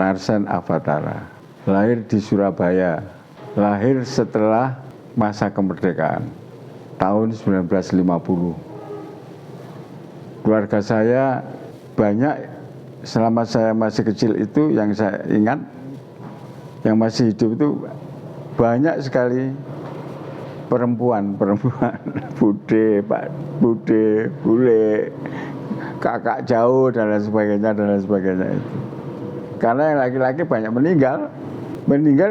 Larsen Avatara, lahir di Surabaya, lahir setelah masa kemerdekaan tahun 1950. Keluarga saya banyak selama saya masih kecil itu, yang saya ingat yang masih hidup itu banyak sekali perempuan bude, pak bude, bule, kakak jauh dan lain sebagainya itu. Karena yang laki-laki banyak meninggal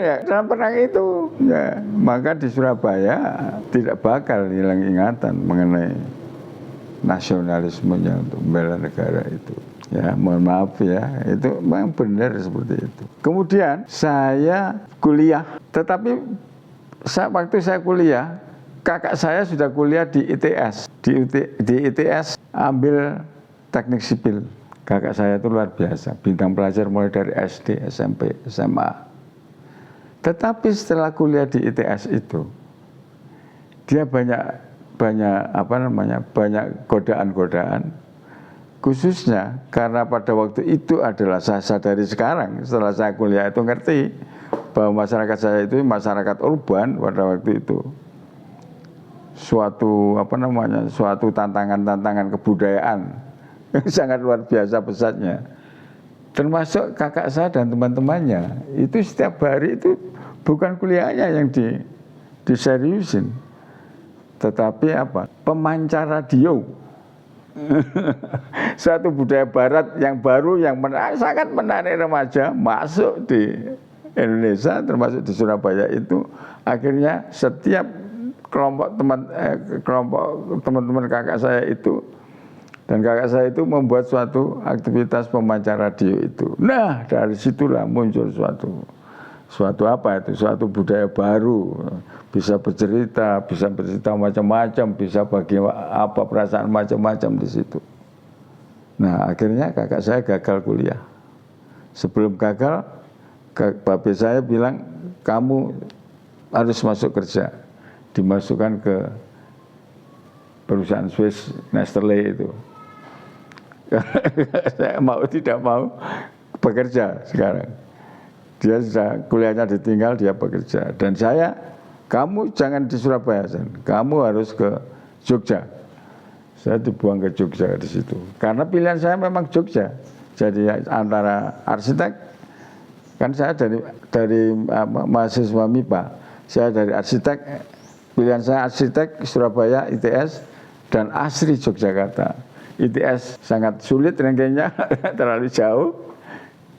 ya dalam perang itu ya, maka di Surabaya tidak bakal hilang ingatan mengenai nasionalismenya untuk membela negara itu. Ya mohon maaf ya, itu memang benar seperti itu. Kemudian saya kuliah, tetapi waktu saya kuliah, kakak saya sudah kuliah di ITS, di ITS ambil teknik sipil. Kakak saya itu luar biasa, bintang pelajar mulai dari SD, SMP, SMA. Tetapi setelah kuliah di ITS itu, dia banyak godaan-godaan. Khususnya karena pada waktu itu adalah saya sadari sekarang, setelah saya kuliah itu ngerti bahwa masyarakat saya itu masyarakat urban pada waktu itu. Suatu tantangan kebudayaan yang sangat luar biasa besarnya. Termasuk kakak saya dan teman-temannya, itu setiap hari itu bukan kuliahnya yang diseriusin, tetapi pemancar radio. Suatu budaya barat yang baru, yang sangat menarik remaja masuk di Indonesia, termasuk di Surabaya itu. Akhirnya setiap kelompok teman-teman kakak saya itu, dan kakak saya itu membuat suatu aktivitas pemancar radio itu. Nah, dari situlah muncul suatu budaya baru. Bisa bercerita macam-macam, bisa bagi perasaan macam-macam di situ. Nah, akhirnya kakak saya gagal kuliah. Sebelum gagal, babe saya bilang, kamu harus masuk kerja. Dimasukkan ke perusahaan Swiss Nestle itu. Saya tidak mau bekerja sekarang. Dia sudah kuliahnya ditinggal, dia bekerja. Dan kamu jangan di Surabaya, kamu harus ke Jogja. Saya dibuang ke Jogja di situ. Karena pilihan saya memang Jogja. Jadi antara arsitek, kan saya dari mahasiswa MIPA. Saya dari arsitek, pilihan saya arsitek Surabaya ITS dan ASRI Yogyakarta. ITS sangat sulit rankingnya, terlalu jauh.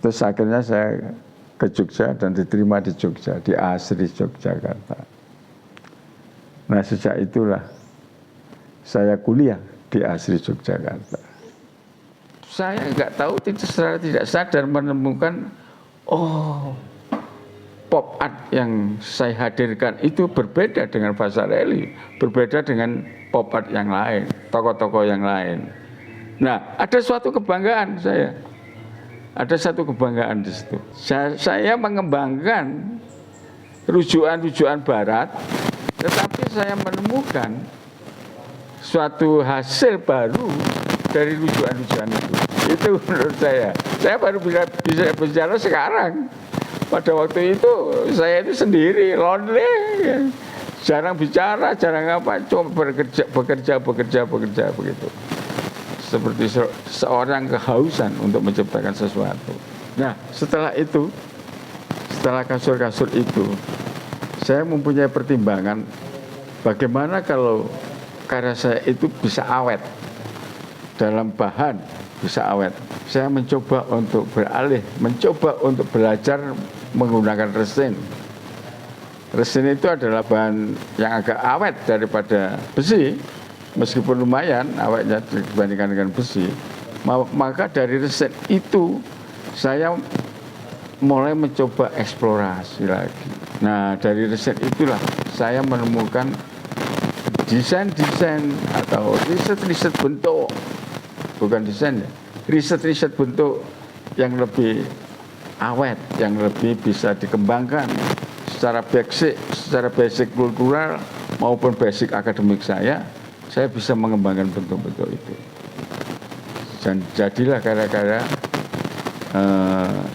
Terus akhirnya saya ke Jogja dan diterima di Jogja, di ASRI Yogyakarta. Nah, sejak itulah saya kuliah di ASRI Yogyakarta. Saya nggak tahu, secara tidak sadar menemukan, pop art yang saya hadirkan itu berbeda dengan Vasarely, berbeda dengan pop art yang lain, tokoh-tokoh yang lain. Nah, ada suatu kebanggaan saya. Ada satu kebanggaan di situ. Saya mengembangkan rujukan-rujukan barat, tetapi saya menemukan suatu hasil baru dari rujukan-rujukan itu. Itu menurut saya. Saya baru bisa bicara sekarang. Pada waktu itu saya itu sendiri, lonely, jarang bicara, jarang cuma bekerja begitu. Seperti seorang kehausan untuk menciptakan sesuatu. Nah, setelah kasur-kasur itu, saya mempunyai pertimbangan bagaimana kalau karya saya itu bisa awet, dalam bahan bisa awet. Saya mencoba untuk belajar menggunakan resin. Resin itu adalah bahan yang agak awet daripada besi. Meskipun lumayan awetnya dibandingkan dengan besi, maka dari resin itu saya mulai mencoba eksplorasi lagi. Nah, dari resin itulah saya menemukan desain-desain atau riset-riset bentuk, bukan desain ya, riset-riset bentuk yang lebih awet, yang lebih bisa dikembangkan secara basic kultural maupun basic akademik saya bisa mengembangkan bentuk-bentuk itu. Dan jadilah karya-karya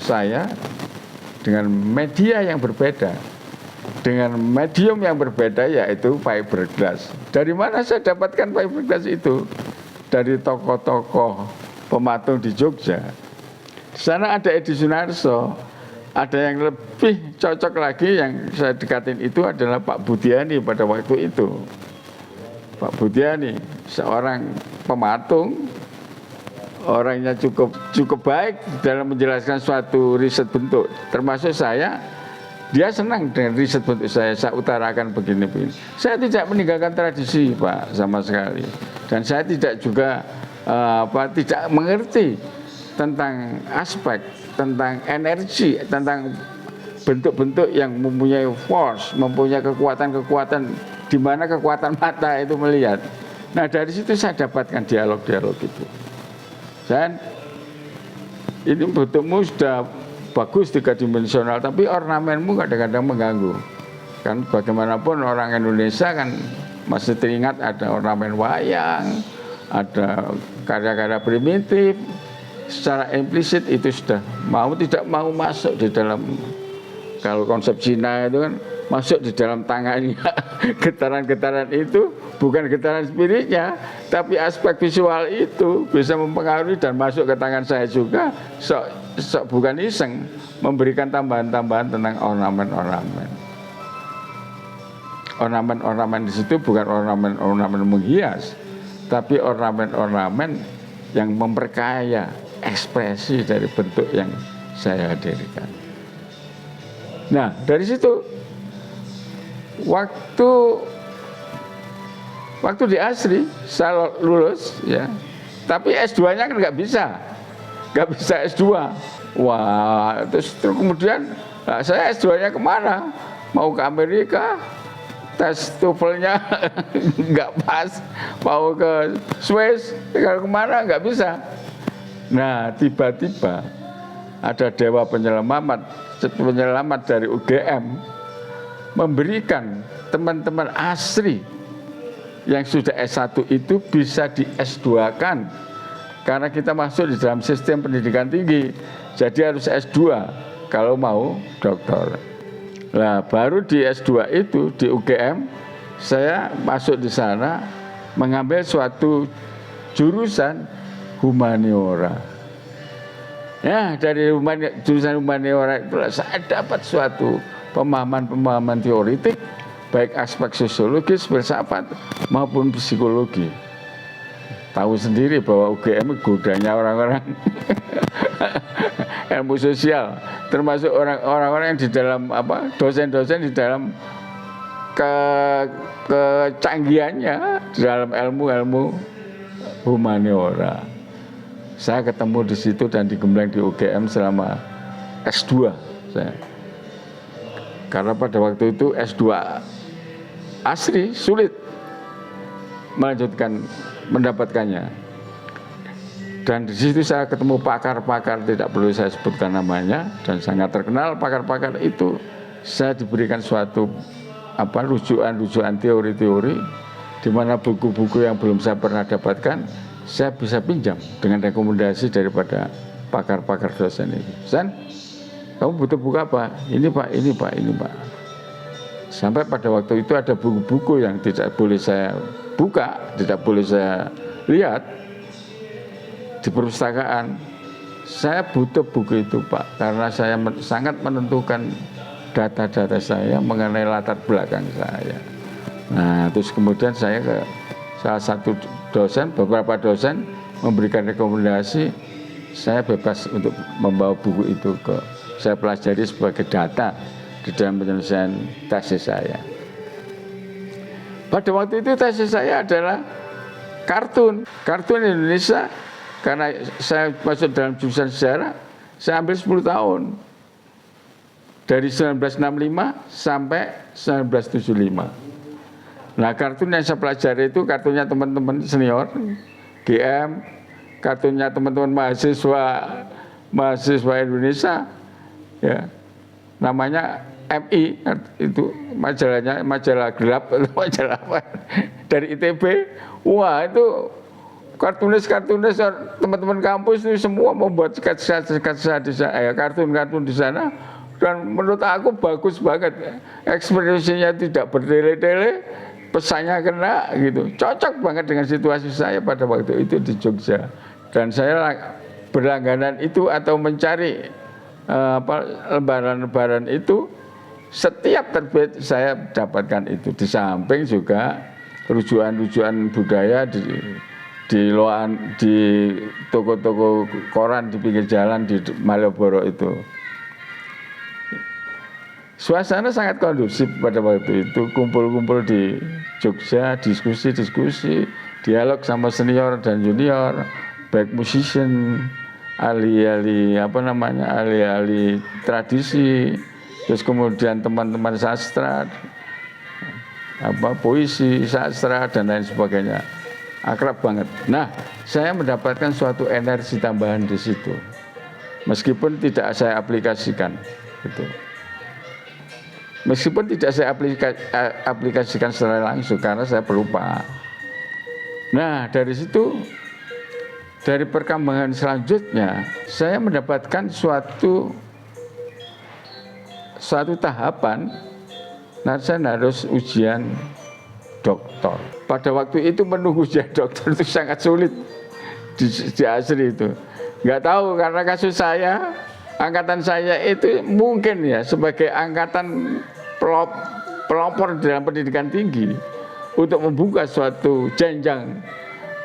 saya dengan media yang berbeda, dengan medium yang berbeda, yaitu fiberglass. Dari mana saya dapatkan fiberglass itu? Dari tokoh-tokoh pematung di Jogja. Di sana ada Edi Sunarso, ada yang lebih cocok lagi yang saya dekatin itu adalah Pak Budiani pada waktu itu. Pak Budiani, seorang pematung, orangnya cukup baik dalam menjelaskan suatu riset bentuk. Termasuk saya, dia senang dengan riset bentuk saya utarakan begini-begini. Saya tidak meninggalkan tradisi, Pak, sama sekali. Dan saya tidak juga tidak mengerti tentang aspek, tentang energi, tentang bentuk-bentuk yang mempunyai force, mempunyai kekuatan-kekuatan, di mana kekuatan mata itu melihat. Nah, dari situ saya dapatkan dialog-dialog itu. Dan ini bentukmu sudah bagus 3-dimensional, tapi ornamenmu kadang-kadang mengganggu. Kan bagaimanapun orang Indonesia kan masih teringat ada ornamen wayang, ada karya-karya primitif. Secara implisit itu sudah tidak mau masuk di dalam, kalau konsep Cina itu kan masuk di dalam tangannya. Getaran-getaran itu bukan getaran spiritnya, tapi aspek visual itu bisa mempengaruhi dan masuk ke tangan saya juga. Bukan iseng memberikan tambahan-tambahan tentang ornamen-ornamen. Ornamen-ornamen di situ bukan ornamen-ornamen menghias, tapi ornamen-ornamen yang memperkaya ekspresi dari bentuk yang saya hadirkan. Nah, dari situ waktu di ASRI saya lulus ya, tapi S2-nya kan nggak bisa S2. Wah, terus kemudian saya S2-nya kemana? Mau ke Amerika, tes TOEFL-nya nggak pas, mau ke Swiss, kalau kemana nggak bisa. Nah, tiba-tiba ada dewa penyelamat dari UGM memberikan teman-teman ASRI yang sudah S1 itu bisa di S2-kan, karena kita masuk di dalam sistem pendidikan tinggi, jadi harus S2 kalau mau doktor. Nah, baru di S2 itu di UGM saya masuk di sana mengambil suatu jurusan humaniora. Ya, dari jurusan humaniora itulah saya dapat suatu pemahaman teoritik, baik aspek sosiologis, filsafat maupun psikologi. Tahu sendiri bahwa UGM godanya orang-orang ilmu sosial, termasuk orang-orang yang di dalam dosen-dosen di dalam kecanggihannya di dalam ilmu-ilmu humaniora. Saya ketemu di situ dan digembleng di UGM selama S2 saya. Karena pada waktu itu S2 ASRI sulit mendapatkannya. Dan di situ saya ketemu pakar-pakar, tidak perlu saya sebutkan namanya, dan sangat terkenal pakar-pakar itu. Saya diberikan suatu rujukan teori-teori, di mana buku-buku yang belum saya pernah dapatkan saya bisa pinjam dengan rekomendasi daripada pakar-pakar dosen itu. San, kamu butuh buku apa? Ini Pak. Sampai pada waktu itu ada buku-buku yang tidak boleh saya buka, tidak boleh saya lihat di perpustakaan. Saya butuh buku itu, Pak, karena saya sangat menentukan data-data saya mengenai latar belakang saya. Nah, terus kemudian saya ke salah satu dosen, beberapa dosen memberikan rekomendasi, saya bebas untuk membawa buku itu saya pelajari sebagai data di dalam penyelesaian tesis saya. Pada waktu itu tesis saya adalah kartun Indonesia, karena saya masuk dalam jurusan sejarah, saya ambil 10 tahun. Dari 1965 sampai 1975. Nah, kartun yang saya pelajari itu kartunnya teman-teman senior GM, kartunnya teman-teman mahasiswa Indonesia, ya, namanya MI, itu majalah gelap, majalah apa, dari ITB. Wah, itu kartunis teman-teman kampus itu semua membuat sketsa di sana, kartun-kartun di sana, dan menurut aku bagus banget, ekspresinya tidak bertele-tele, pesannya kena gitu, cocok banget dengan situasi saya pada waktu itu di Jogja. Dan saya berlangganan itu atau mencari lembaran-lembaran itu, setiap terbit saya dapatkan itu. Di samping juga rujukan-rujukan budaya di toko-toko koran di pinggir jalan di Malioboro itu. Suasana sangat kondusif pada waktu itu, kumpul-kumpul di Jogja, diskusi-diskusi, dialog sama senior dan junior, baik musician, ahli-ahli ahli-ahli tradisi, terus kemudian teman-teman sastra, puisi, sastra dan lain sebagainya. Akrab banget. Nah, saya mendapatkan suatu energi tambahan di situ, meskipun tidak saya aplikasikan, gitu. Meskipun tidak saya aplikasikan secara langsung karena saya pelupa. Nah, dari situ, dari perkembangan selanjutnya, saya mendapatkan suatu tahapan, nah saya harus ujian doktor. Pada waktu itu menunggu ujian doktor itu sangat sulit di Asri itu. Nggak tahu karena kasus saya, angkatan saya itu mungkin ya sebagai angkatan pelopor dalam pendidikan tinggi untuk membuka suatu jenjang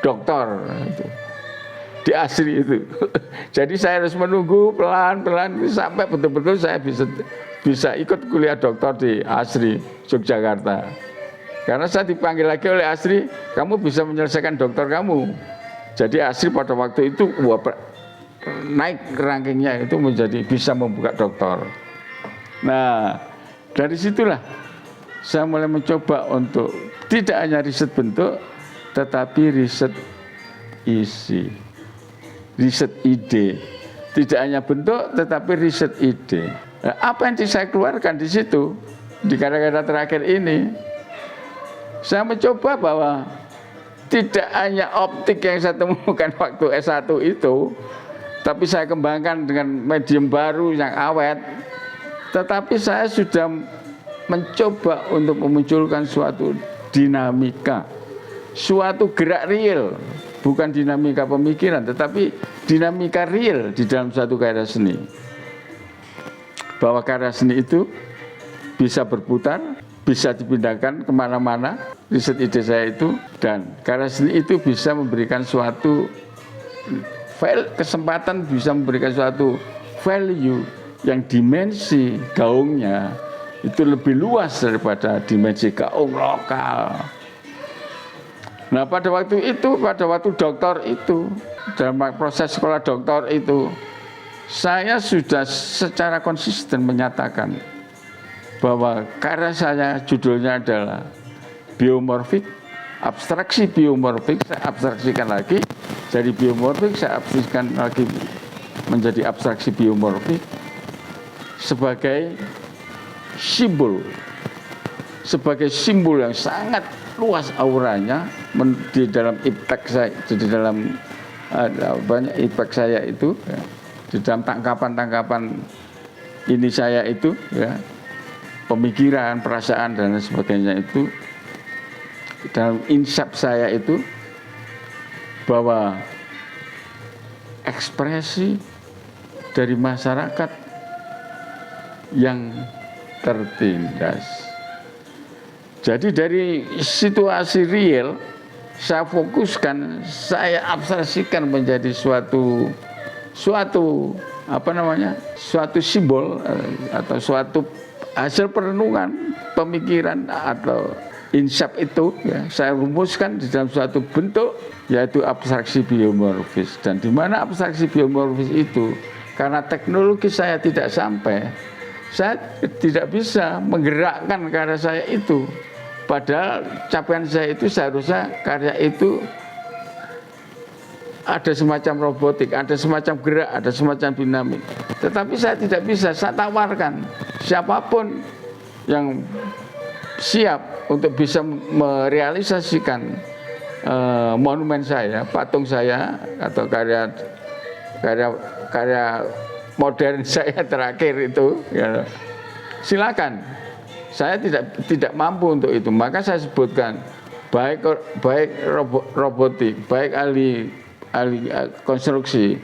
doktor itu, di Asri itu. Jadi saya harus menunggu pelan-pelan sampai betul-betul saya bisa ikut kuliah doktor di Asri Yogyakarta. Karena saya dipanggil lagi oleh Asri, kamu bisa menyelesaikan doktor kamu. Jadi Asri pada waktu itu naik rankingnya itu menjadi bisa membuka doktor. Nah, dari situlah saya mulai mencoba untuk tidak hanya riset bentuk, tetapi riset isi, riset ide. Tidak hanya bentuk, tetapi riset ide. Nah, apa yang saya keluarkan di situ, di karya-karya terakhir ini, saya mencoba bahwa tidak hanya optik yang saya temukan waktu S1 itu, tapi saya kembangkan dengan medium baru yang awet, tetapi saya sudah mencoba untuk memunculkan suatu dinamika, suatu gerak real, bukan dinamika pemikiran, tetapi dinamika real di dalam suatu karya seni. Bahwa karya seni itu bisa berputar, bisa dipindahkan kemana-mana, riset ide saya itu, dan karya seni itu bisa memberikan suatu kesempatan, bisa memberikan suatu value yang dimensi gaungnya itu lebih luas daripada dimensi gaung lokal. Nah, pada waktu doktor itu, dalam proses sekolah doktor itu, saya sudah secara konsisten menyatakan bahwa karya saya judulnya adalah biomorfik, abstraksi biomorfik, saya abstraksikan lagi, jadi biomorfik saya abstraksikan lagi menjadi abstraksi biomorfik sebagai simbol yang sangat luas auranya di dalam iptek saya, di dalam banyak iptek saya itu, ya, di dalam tangkapan-tangkapan ini saya itu, ya, pemikiran, perasaan dan sebagainya itu, dalam insap saya itu, bahwa ekspresi dari masyarakat yang tertindas. Jadi dari situasi real saya fokuskan, saya abstraksikan menjadi suatu simbol atau suatu hasil perenungan, pemikiran atau insap itu, ya, saya rumuskan di dalam suatu bentuk, yaitu abstraksi biomorfis. Dan di mana abstraksi biomorfis itu, karena teknologi saya tidak sampai, saya tidak bisa menggerakkan karya saya itu. Padahal capaian saya itu seharusnya karya itu ada semacam robotik, ada semacam gerak, ada semacam dinamik. Tetapi saya tidak bisa, saya tawarkan siapapun yang siap untuk bisa merealisasikan monumen saya, patung saya atau karya modern saya terakhir itu, ya, silakan. Saya tidak mampu untuk itu, maka saya sebutkan baik robotik, baik ahli konstruksi,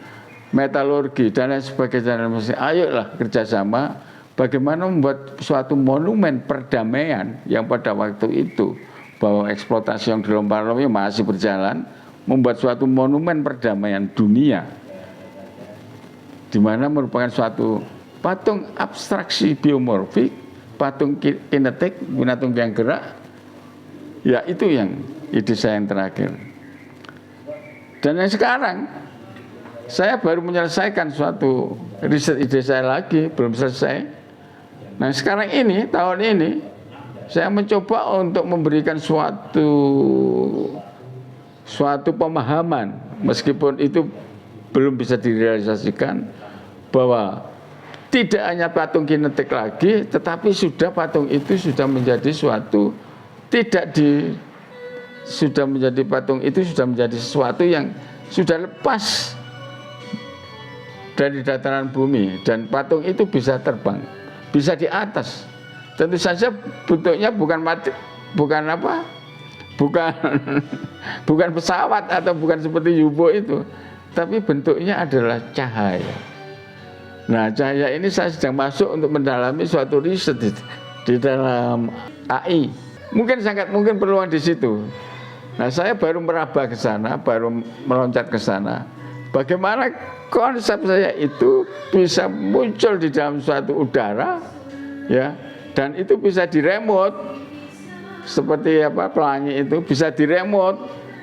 metalurgi dan lain sebagainya. Ayolah kerjasama bagaimana membuat suatu monumen perdamaian yang pada waktu itu bahwa eksploitasi yang dilompat-lompati masih berjalan, membuat suatu monumen perdamaian dunia di mana merupakan suatu patung abstraksi biomorfik, patung kinetik, patung yang gerak. Ya, itu yang ide saya yang terakhir. Dan yang sekarang saya baru menyelesaikan suatu riset ide saya lagi, belum selesai. Nah, sekarang ini, tahun ini saya mencoba untuk memberikan suatu pemahaman, meskipun itu belum bisa direalisasikan, bahwa tidak hanya patung kinetik lagi, tetapi patung itu sudah menjadi suatu patung itu sudah menjadi sesuatu yang sudah lepas dari dataran bumi, dan patung itu bisa terbang, bisa di atas. Tentu saja bentuknya bukan pesawat atau bukan seperti U-boat itu, tapi bentuknya adalah cahaya. Nah, cahaya ini saya sedang masuk untuk mendalami suatu riset di dalam AI. Sangat mungkin peluang di situ. Nah, saya baru meraba ke sana, baru meloncat ke sana. Bagaimana konsep saya itu bisa muncul di dalam suatu udara, ya, dan itu bisa diremot, seperti pelangi itu bisa diremot.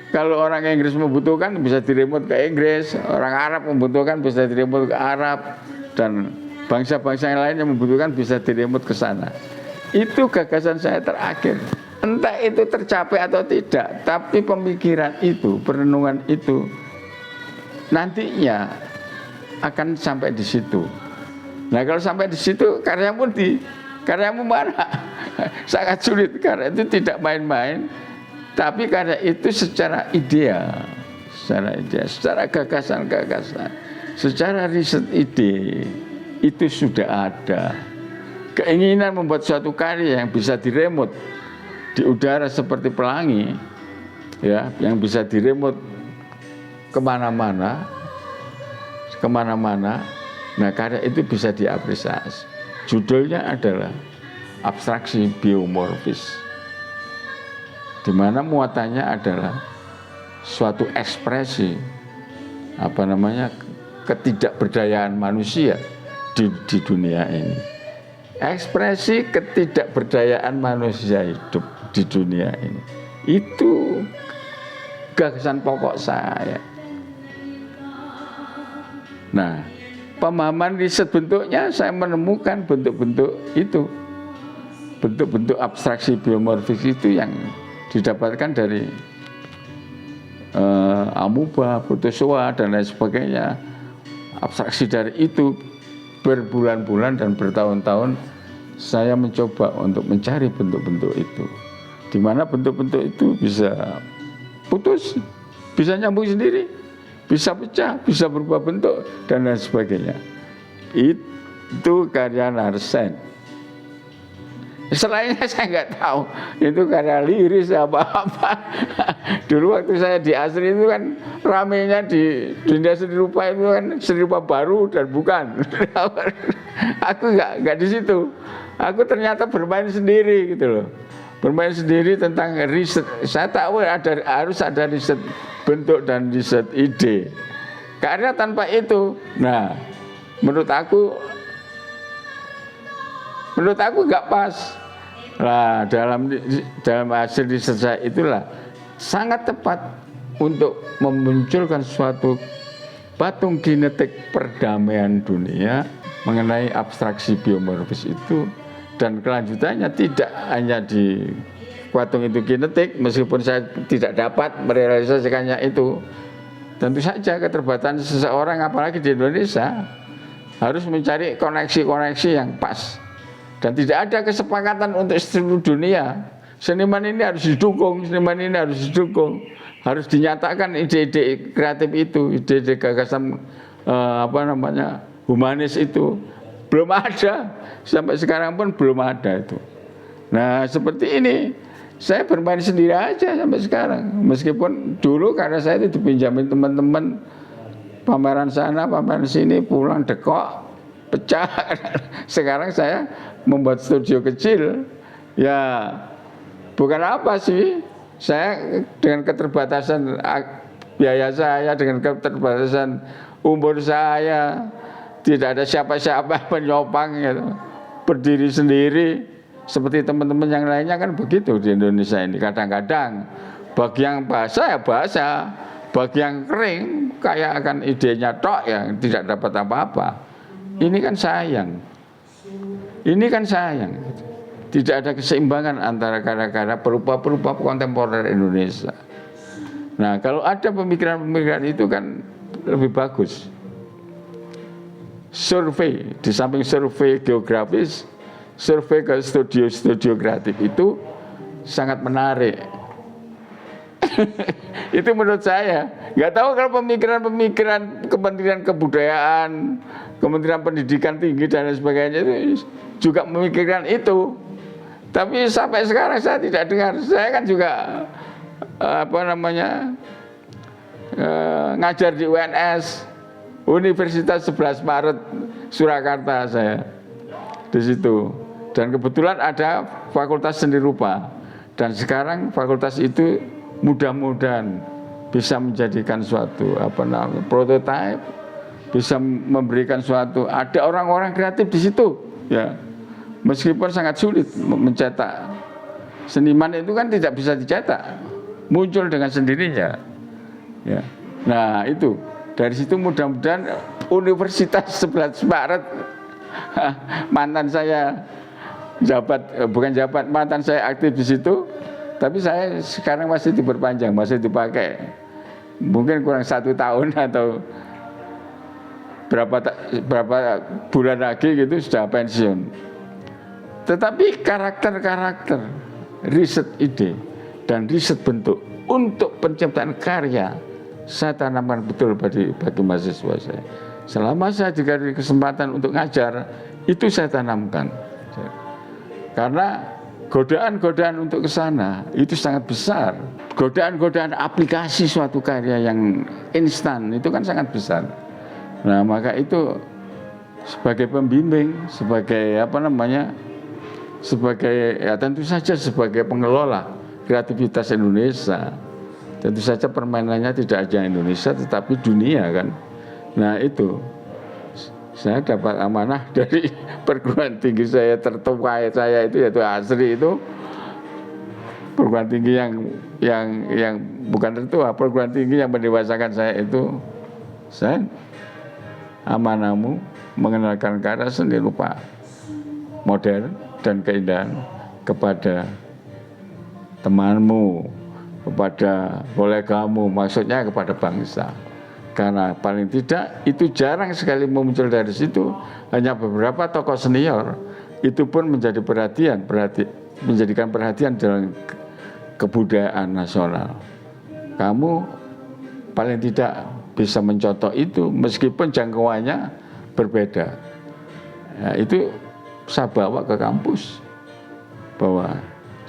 Kalau orang Inggris membutuhkan bisa diremot ke Inggris, orang Arab membutuhkan bisa diremot ke Arab, dan bangsa-bangsa yang lain yang membutuhkan bisa diremot ke sana. Itu gagasan saya terakhir. Entah itu tercapai atau tidak, tapi pemikiran itu, perenungan itu nantinya akan sampai di situ. Nah, kalau sampai di situ karyamu mana? Sangat sulit, karena itu tidak main-main. Tapi karena itu secara ideal, secara gagasan, secara riset ide itu sudah ada. Keinginan membuat suatu karya yang bisa diremot di udara seperti pelangi, ya, yang bisa diremot kemana-mana. Nah, karya itu bisa diapresiasi. Judulnya adalah abstraksi biomorfis, di mana muatannya adalah suatu ekspresi ketidakberdayaan manusia di dunia ini. Ekspresi ketidakberdayaan manusia hidup di dunia ini. Itu gagasan pokok saya. Nah, pemahaman riset bentuknya, saya menemukan bentuk-bentuk itu. Bentuk-bentuk abstraksi biomorfis itu yang didapatkan dari amuba, protozoa, dan lain sebagainya. Abstraksi dari itu berbulan-bulan dan bertahun-tahun saya mencoba untuk mencari bentuk-bentuk itu, di mana bentuk-bentuk itu bisa putus, bisa nyambung sendiri, bisa pecah, bisa berubah bentuk, dan lain sebagainya. Itu karya Larsen. Selainnya saya nggak tahu, itu karya liris apa-apa. Dulu waktu saya di Asri itu kan ramenya di dunia seni rupa itu kan seni rupa baru dan bukan. Aku nggak di situ. Aku ternyata bermain sendiri gitu loh. Bermain sendiri tentang riset. Saya tahu harus ada riset bentuk dan riset ide. Karena tanpa itu, nah, menurut aku nggak pas. Nah, dalam hasil riset saya itulah sangat tepat untuk memunculkan suatu patung kinetik perdamaian dunia mengenai abstraksi biomorfis itu, dan kelanjutannya tidak hanya di patung itu kinetik, meskipun saya tidak dapat merealisasikannya itu. Tentu saja keterbatasan seseorang, apalagi di Indonesia, harus mencari koneksi-koneksi yang pas. Dan tidak ada kesepakatan untuk seluruh dunia. Seniman ini harus didukung, seniman ini harus didukung. harus dinyatakan ide-ide kreatif itu, ide-ide gagasan humanis itu. Belum ada, sampai sekarang pun belum ada itu. Nah seperti ini, saya bermain sendiri aja sampai sekarang. Meskipun dulu karena saya itu dipinjamin teman-teman, pameran sana, pameran sini, pulang dekok, pecah. Sekarang saya membuat studio kecil, ya bukan apa sih, saya dengan keterbatasan biaya saya, dengan keterbatasan umur saya, tidak ada siapa-siapa penyopang gitu, berdiri sendiri seperti teman-teman yang lainnya kan begitu di Indonesia ini. Kadang-kadang bagi yang basah ya basah, bagi yang kering kayak akan idenya tok yang tidak dapat apa-apa. Ini kan sayang. Ini kan sayang. Tidak ada keseimbangan antara karya-karya perupa-perupa kontemporer Indonesia. Nah, kalau ada pemikiran-pemikiran itu kan lebih bagus. Survei, di samping survei geografis, survei ke studio-studio kreatif itu sangat menarik. Itu menurut saya. Nggak tahu kalau pemikiran-pemikiran Kementerian Kebudayaan, Kementerian Pendidikan Tinggi dan lain sebagainya itu juga memikirkan itu. Tapi sampai sekarang saya tidak dengar. Saya kan juga ngajar di UNS, Universitas 11 Maret Surakarta saya di situ. Dan kebetulan ada Fakultas Seni Rupa. Dan sekarang fakultas itu mudah-mudahan bisa menjadikan suatu prototipe, bisa memberikan suatu, ada orang-orang kreatif di situ, ya. Meskipun sangat sulit mencetak, seniman itu kan tidak bisa dicetak, muncul dengan sendirinya, ya. Nah itu dari situ mudah-mudahan Universitas 11 Maret mantan saya mantan saya aktif di situ, tapi saya sekarang masih diperpanjang, masih dipakai, mungkin kurang 1 tahun atau berapa bulan lagi gitu sudah pensiun. Tetapi karakter-karakter, riset ide dan riset bentuk untuk penciptaan karya saya tanamkan betul bagi mahasiswa saya. Selama saya diberi kesempatan untuk ngajar, itu saya tanamkan. Karena godaan-godaan untuk ke sana itu sangat besar. Godaan-godaan aplikasi suatu karya yang instan itu kan sangat besar. Nah, maka itu sebagai pembimbing, sebagai tentu saja sebagai pengelola kreativitas Indonesia, tentu saja permainannya tidak hanya Indonesia tetapi dunia kan. Nah itu saya dapat amanah dari perguruan tinggi saya tertua saya itu, yaitu ASRI itu, perguruan tinggi yang bukan tertua, perguruan tinggi yang mendewasakan saya itu. Saya amanahmu mengenalkan karya seni rupa modern dan keindahan kepada temanmu, kepada kolegamu, maksudnya kepada bangsa. Karena paling tidak itu jarang sekali muncul dari situ. Hanya beberapa tokoh senior itu pun menjadi menjadikan perhatian dalam kebudayaan nasional. Kamu paling tidak bisa mencontoh itu meskipun jangkauannya berbeda. Nah, itu saya bawa ke kampus bahwa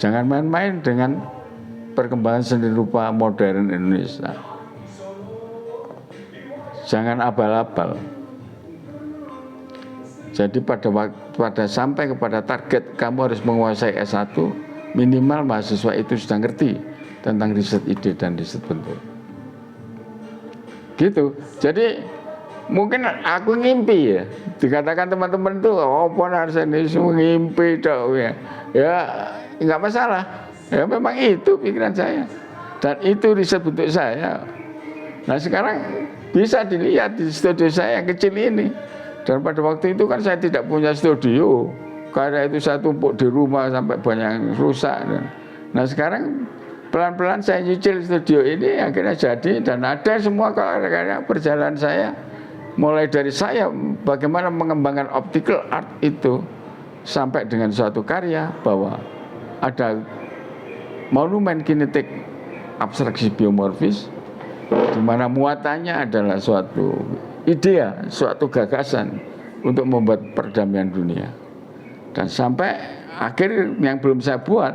jangan main-main dengan perkembangan seni rupa modern Indonesia. Jangan abal-abal. Jadi pada sampai kepada target kamu harus menguasai S1, minimal mahasiswa itu sudah ngerti tentang riset ide dan riset bentuk. Gitu. Jadi mungkin aku ngimpi ya. Dikatakan teman-teman tuh, oh harus ini semua ngimpi dong ya. Ya nggak masalah. Ya memang itu pikiran saya. Dan itu riset bentuk saya. Nah sekarang bisa dilihat di studio saya yang kecil ini. Dan pada waktu itu kan saya tidak punya studio. Karena itu saya tumpuk di rumah sampai banyak yang rusak. Nah sekarang pelan-pelan saya nyicil studio ini, akhirnya jadi. Dan ada semua karya-karya perjalanan saya. Mulai dari saya bagaimana mengembangkan optical art itu sampai dengan suatu karya bahwa ada monumen kinetik abstraksi biomorfis, di mana muatannya adalah suatu ide, suatu gagasan untuk membuat perdamaian dunia. Dan sampai akhir yang belum saya buat,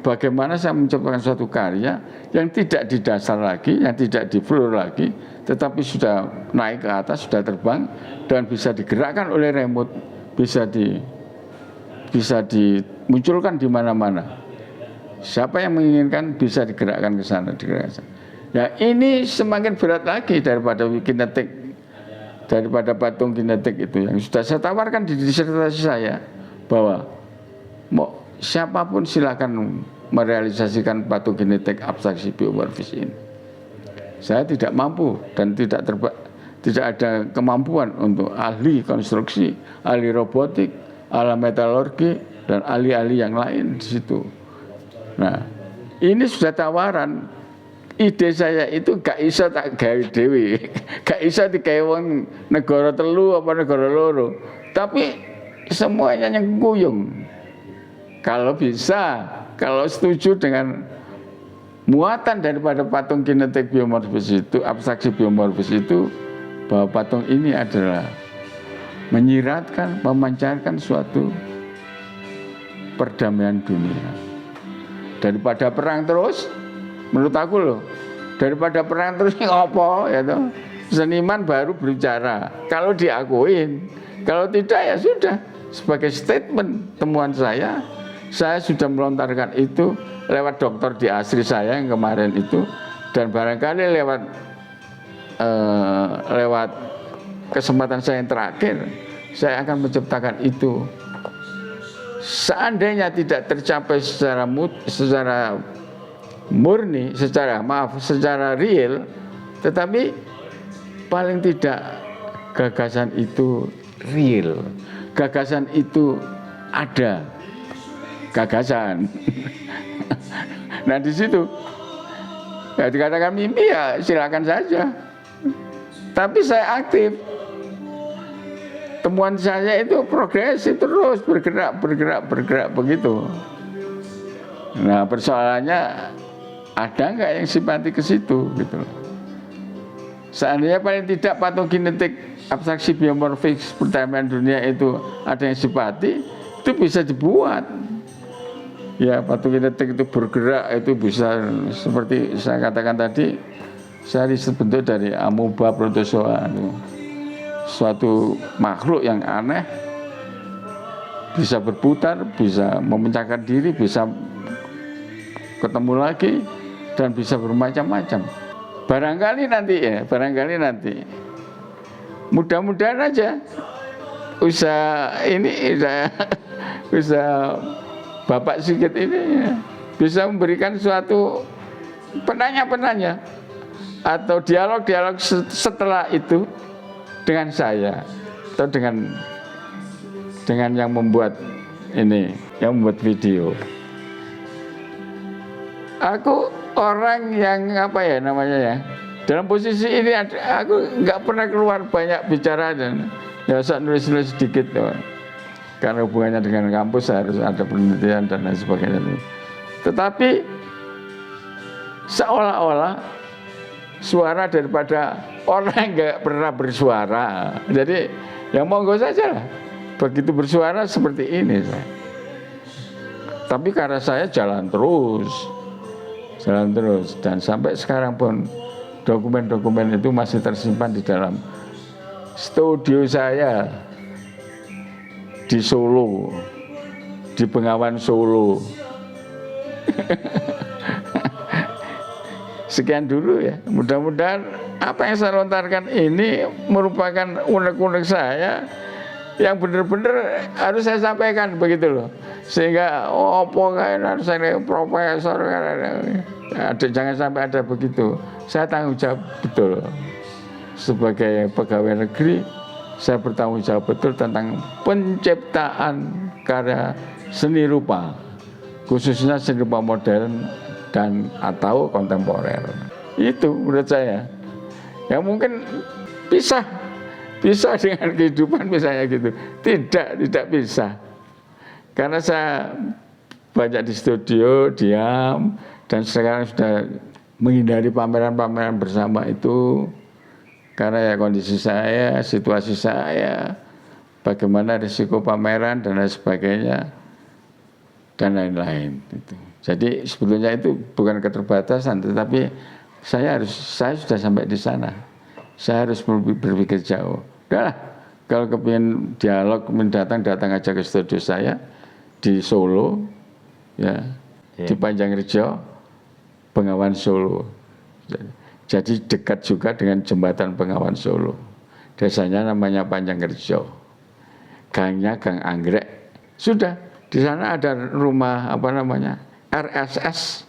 bagaimana saya menciptakan suatu karya yang tidak di dasar lagi, yang tidak di floor lagi, tetapi sudah naik ke atas, sudah terbang, dan bisa digerakkan oleh remote, bisa dimunculkan di mana-mana. Siapa yang menginginkan bisa digerakkan ke sana, digerakkan. Ya ini semakin berat lagi daripada kinetik, daripada patung kinetik itu yang sudah saya tawarkan di disertasi saya, bahwa mau siapapun silakan merealisasikan patung kinetik abstraksi biomorfis ini. Saya tidak mampu dan tidak ada kemampuan untuk ahli konstruksi, ahli robotik, ahli metalurgi, dan ahli-ahli yang lain di situ. Nah, ini sudah tawaran. Ide saya itu gak iso tak gawe dhewe, gak iso digawe wong negara telu apa negara loro, tapi semuanya yang kuyung. Kalau bisa, kalau setuju dengan muatan daripada patung kinetik biomorfis itu, abstraksi biomorfis itu, bahwa patung ini adalah menyiratkan, memancarkan suatu perdamaian dunia. Daripada perang terus, menurut aku loh, daripada perang terus apa ya toh, seniman baru berbicara. Kalau diakuin, kalau tidak ya sudah. Sebagai statement temuan saya sudah melontarkan itu lewat dokter di ASRI saya yang kemarin itu, dan barangkali lewat kesempatan saya yang terakhir, saya akan menciptakan itu. Seandainya tidak tercapai secara murni, secara real, tetapi paling tidak gagasan itu real, gagasan itu ada, gagasan. Nah di situ, ya dikatakan mimpi ya silakan saja. Tapi saya aktif. Temuan saya itu progresif terus bergerak begitu. Nah persoalannya ada nggak yang simpati ke situ gitu. Seandainya paling tidak patung kinetik abstraksi biomorfis perdamaian dunia itu ada yang simpati, itu bisa dibuat. Ya patung kinetik itu bergerak, itu bisa seperti saya katakan tadi, saya dibentuk dari amoeba protozoa, suatu makhluk yang aneh, bisa berputar, bisa memecahkan diri, bisa ketemu lagi, dan bisa bermacam-macam. Barangkali nanti, mudah-mudahan aja usaha Bapak Sigit ini bisa memberikan suatu penanya atau dialog setelah itu dengan saya atau dengan yang membuat ini, yang membuat video. Aku orang yang dalam posisi ini aku nggak pernah keluar banyak bicara dan ya saya nulis sedikit karena hubungannya dengan kampus harus ada penelitian dan lain sebagainya. Tetapi seolah-olah suara daripada orang yang nggak pernah bersuara. Jadi ya monggo saja lah. Begitu bersuara seperti ini saya. Tapi karena saya jalan terus, dan sampai sekarang pun dokumen-dokumen itu masih tersimpan di dalam studio saya di Solo, di Bengawan Solo. Sekian dulu ya. Mudah-mudahan apa yang saya lontarkan ini merupakan unek-unek saya yang benar-benar harus saya sampaikan begitu loh. Sehingga harus saya profesor, jangan sampai ada begitu. Saya tanggung jawab betul sebagai pegawai negeri. Saya bertanggung jawab betul tentang penciptaan karya seni rupa, khususnya seni rupa modern dan atau kontemporer. Itu menurut saya. Ya mungkin bisa dengan kehidupan misalnya gitu. Tidak bisa. Karena saya banyak di studio, diam, dan sekarang sudah menghindari pameran-pameran bersama itu karena ya kondisi saya, situasi saya, bagaimana risiko pameran dan lain sebagainya dan lain-lain. Jadi sebetulnya itu bukan keterbatasan, tetapi saya sudah sampai di sana. Saya harus berpikir jauh. Udahlah, kalau kepingin dialog, datang aja ke studio saya di Solo, ya, di Panjangrejo, Bengawan Solo. Jadi dekat juga dengan jembatan Bengawan Solo. Desanya namanya Panjangrejo. Gangnya Gang Anggrek. Sudah, di sana ada rumah RSS.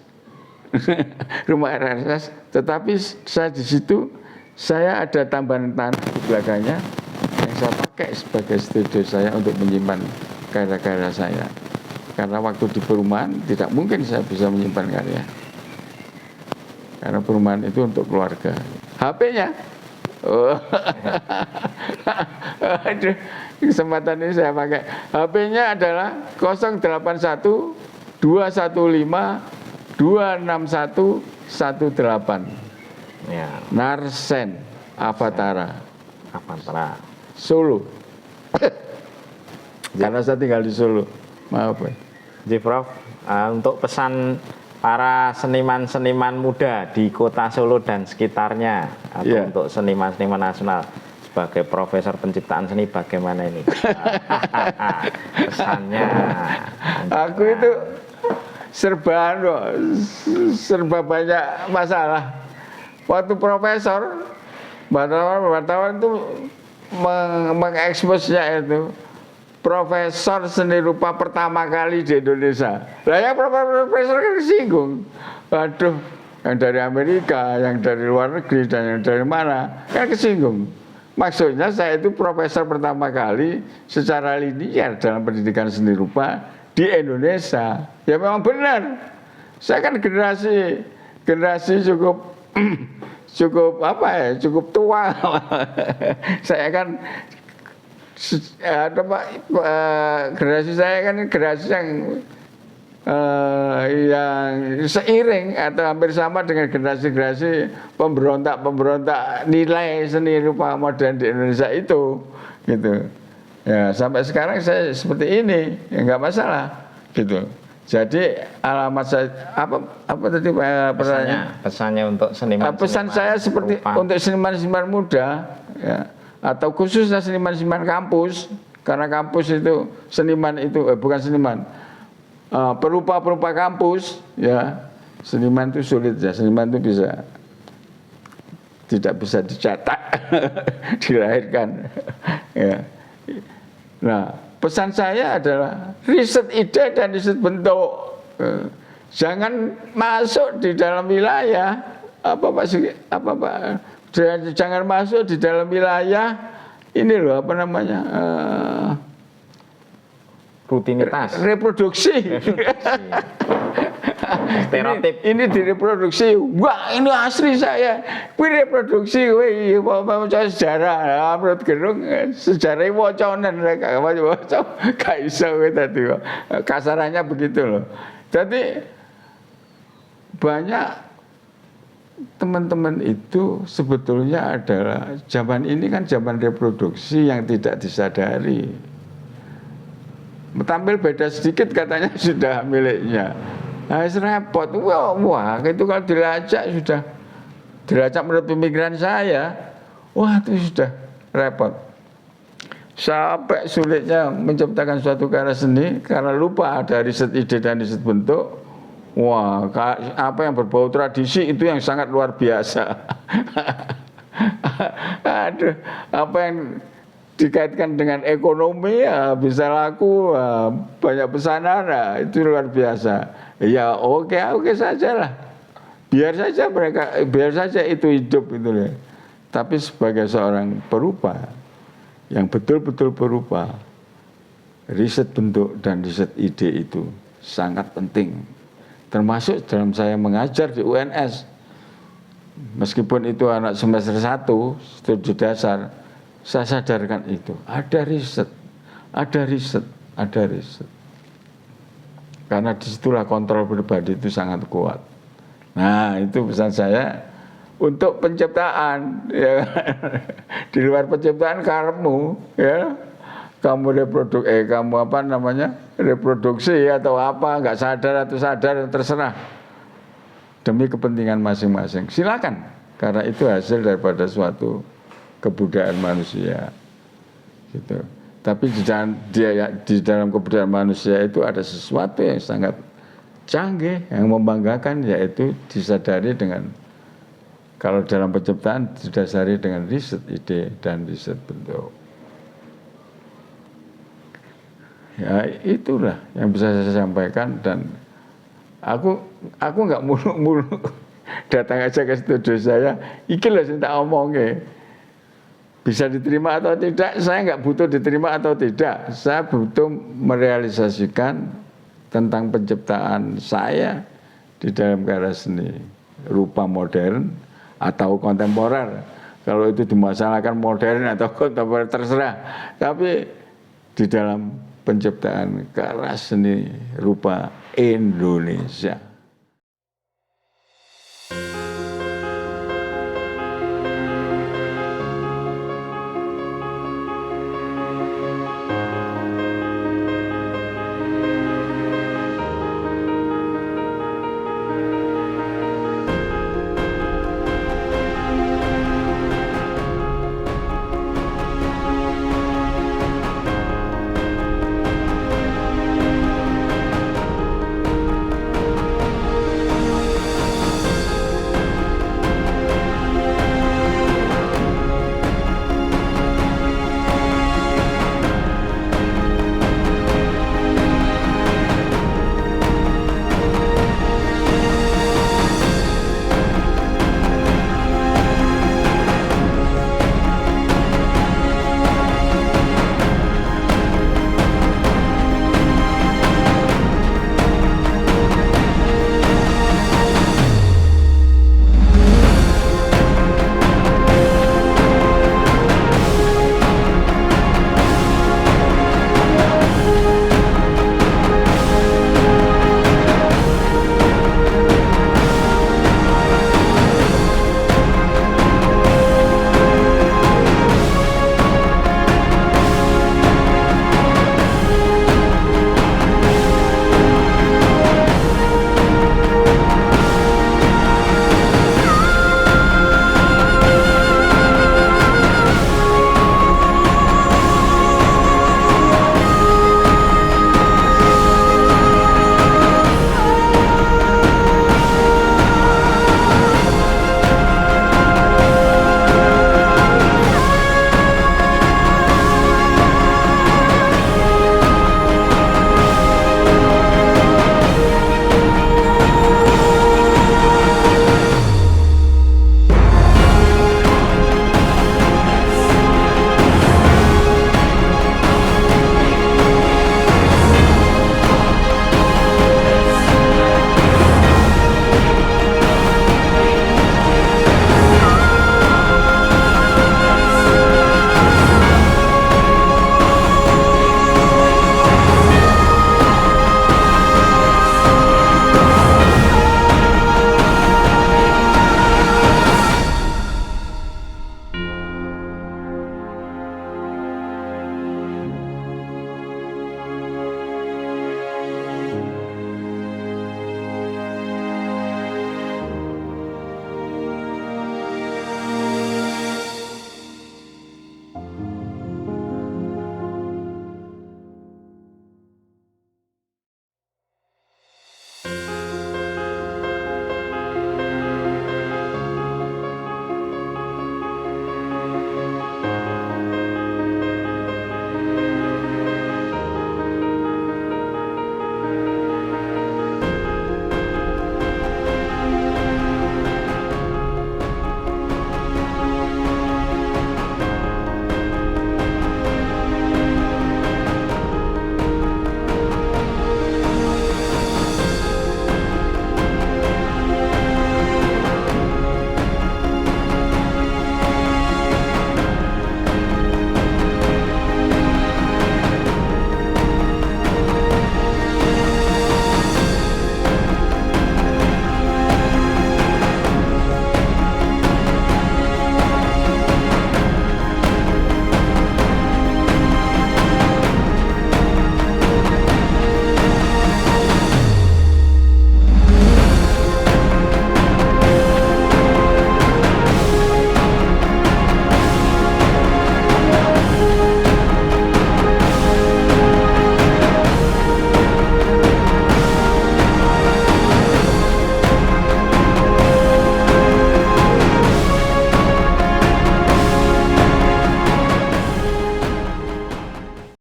Rumah RSS, tetapi saya di situ saya ada tambahan tanah di belakangnya yang saya pakai sebagai studio saya untuk menyimpan karya-karya saya. Karena waktu di perumahan tidak mungkin saya bisa menyimpan karya. Karena perumahan itu untuk keluarga. HP-nya, aduh, kesempatan ini saya pakai. HP-nya adalah 081 215 26118. Ya. Narsen Avatara Solo. Karena saya tinggal di Solo. Maaf ya. Jadi Prof, untuk pesan para seniman-seniman muda di kota Solo dan sekitarnya, atau untuk seniman-seniman nasional, sebagai profesor penciptaan seni, bagaimana ini pesannya? Aku itu serba banyak masalah. Waktu profesor, wartawan itu mengeksposnya itu profesor seni rupa pertama kali di Indonesia. Lah ya profesor kan disinggung. Aduh, yang dari Amerika, yang dari luar negeri, dan yang dari mana, kan kesinggung. Maksudnya saya itu profesor pertama kali secara linear dalam pendidikan seni rupa di Indonesia. Ya memang benar. Saya kan generasi cukup tua. Saya kan generasi saya kan generasi yang seiring atau hampir sama dengan generasi pemberontak nilai seni rupa modern di Indonesia itu, gitu. Ya sampai sekarang saya seperti ini, ya nggak masalah, gitu. Jadi alamat saya apa tadi pesannya untuk seniman. Pesan saya seperti untuk seniman-seniman muda, ya, atau khususnya seniman-seniman kampus, karena kampus itu seniman itu bukan seniman, perupa kampus, ya, seniman itu sulit ya, seniman itu tidak bisa dicetak, dilahirkan, ya. Nah, pesan saya adalah riset ide dan riset bentuk. Jangan masuk di dalam wilayah jangan masuk di dalam wilayah ini loh rutinitas, reproduksi. Stereotip. Ini direproduksi. Wah, ini asli saya. Kuwi reproduksi kowe maca sejarah. Menurut Gerung sejarah wacanan mereka waca gak iso kowe tadi. Kasarannya begitu loh. Jadi banyak teman-teman itu sebetulnya adalah zaman ini kan zaman reproduksi yang tidak disadari. Tampil beda sedikit katanya sudah miliknya. Nah, repot. Wah, itu kalau dilacak menurut pemikiran saya, wah itu sudah repot. Sampai sulitnya menciptakan suatu karya seni karena lupa ada riset ide dan riset bentuk. Wah, apa yang berbau tradisi itu yang sangat luar biasa. Aduh, apa yang dikaitkan dengan ekonomi ya bisa laku, banyak pesanan, itu luar biasa. Ya oke saja lah, biar saja itu hidup gitu loh. Tapi sebagai seorang perupa yang betul-betul perupa, riset bentuk dan riset ide itu sangat penting. Termasuk dalam saya mengajar di UNS, meskipun itu anak semester 1 studi dasar, saya sadarkan itu ada riset. Karena disitulah kontrol pribadi itu sangat kuat. Nah, itu pesan saya untuk penciptaan, ya. Di luar penciptaan karepmu, ya. Kamu reproduksi atau apa, nggak sadar atau sadar, terserah. Demi kepentingan masing-masing. Silakan, karena itu hasil daripada suatu kebudayaan manusia. Gitu. Tapi di dalam kebudayaan manusia itu ada sesuatu yang sangat canggih, yang membanggakan, yaitu disadari dengan, kalau dalam penciptaan didasari dengan riset ide dan riset bentuk. Ya itulah yang bisa saya sampaikan, dan aku nggak muluk-muluk datang aja ke studio saya, iki lho sing tak omongke. Bisa diterima atau tidak, saya nggak butuh diterima atau tidak. Saya butuh merealisasikan tentang penciptaan saya di dalam karya seni, rupa modern atau kontemporer. Kalau itu dimasalahkan modern atau kontemporer terserah. Tapi di dalam penciptaan karya seni rupa Indonesia.